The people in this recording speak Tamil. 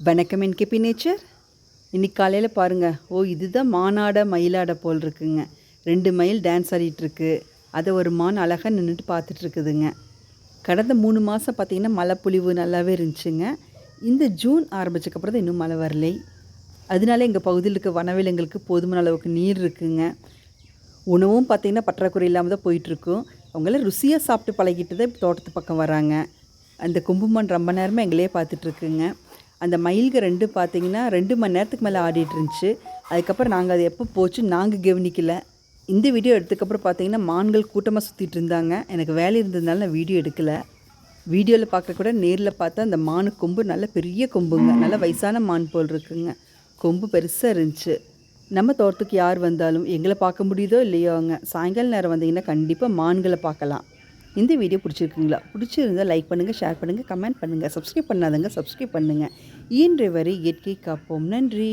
வணக்கம் என்கேபி நேச்சர். இன்றைக்கி காலையில் பாருங்கள், இதுதான் மானாட மயிலாட போல் இருக்குங்க. 2 மயில் டான்ஸ் ஆடிட்டுருக்கு. அதை ஒரு மான் அழகாக நின்றுட்டு பார்த்துட்ருக்குதுங்க. கடந்த 3 மாதம் பார்த்திங்கன்னா மழை பொழிவு நல்லாவே இருந்துச்சுங்க. இந்த ஜூன் ஆரம்பித்ததுக்கப்புறம் தான் இன்னும் மழை வரலை. அதனால எங்கள் பகுதியில் இருக்க வனவிலங்குகளுக்கு போதுமான அளவுக்கு நீர் இருக்குங்க. உணவும் பார்த்திங்கன்னா பற்றாக்குறை இல்லாமல் தான் போயிட்டுருக்கும். அவங்களாம் ருசியாக சாப்பிட்டு பழகிட்டு தான் தோட்டத்து பக்கம் வராங்க. அந்த கொம்புமான் ரொம்ப நேரமாக எங்களையே பார்த்துட்ருக்குங்க. அந்த மயில்கள் 2 பார்த்திங்கன்னா 2 மணி நேரத்துக்கு மேலே ஆடிட்டு இருந்துச்சு. அதுக்கப்புறம் நாங்கள் அது எப்போ போச்சு நாங்கள் கவனிக்கல. இந்த வீடியோ எடுத்ததுக்கப்புறம் பார்த்திங்கன்னா மான்கள் கூட்டமாக சுற்றிட்டு இருந்தாங்க. எனக்கு வேலை இருந்ததுனால நான் வீடியோ எடுக்கலை. வீடியோவில் பார்க்க கூட நேரில் பார்த்தா அந்த மானு கொம்பு நல்ல பெரிய கொம்புங்க. நல்ல வயசான மான் போல் இருக்குங்க. கொம்பு பெருசாக இருந்துச்சு. நம்ம தோட்டத்துக்கு யார் வந்தாலும் எங்களை பார்க்க முடியுதோ இல்லையோ, சாயங்கால நேரம் வந்தீங்கன்னா கண்டிப்பாக மான்களை பார்க்கலாம். இந்த வீடியோ பிடிச்சிருக்குங்களா? பிடிச்சிருந்தால் லைக் பண்ணுங்கள், ஷேர் பண்ணுங்கள், கமெண்ட் பண்ணுங்கள். சப்ஸ்கிரைப் பண்ணாதங்க சப்ஸ்கிரைப் பண்ணுங்கள். இயன்ற வரை இயற்கை காப்போம். நன்றி.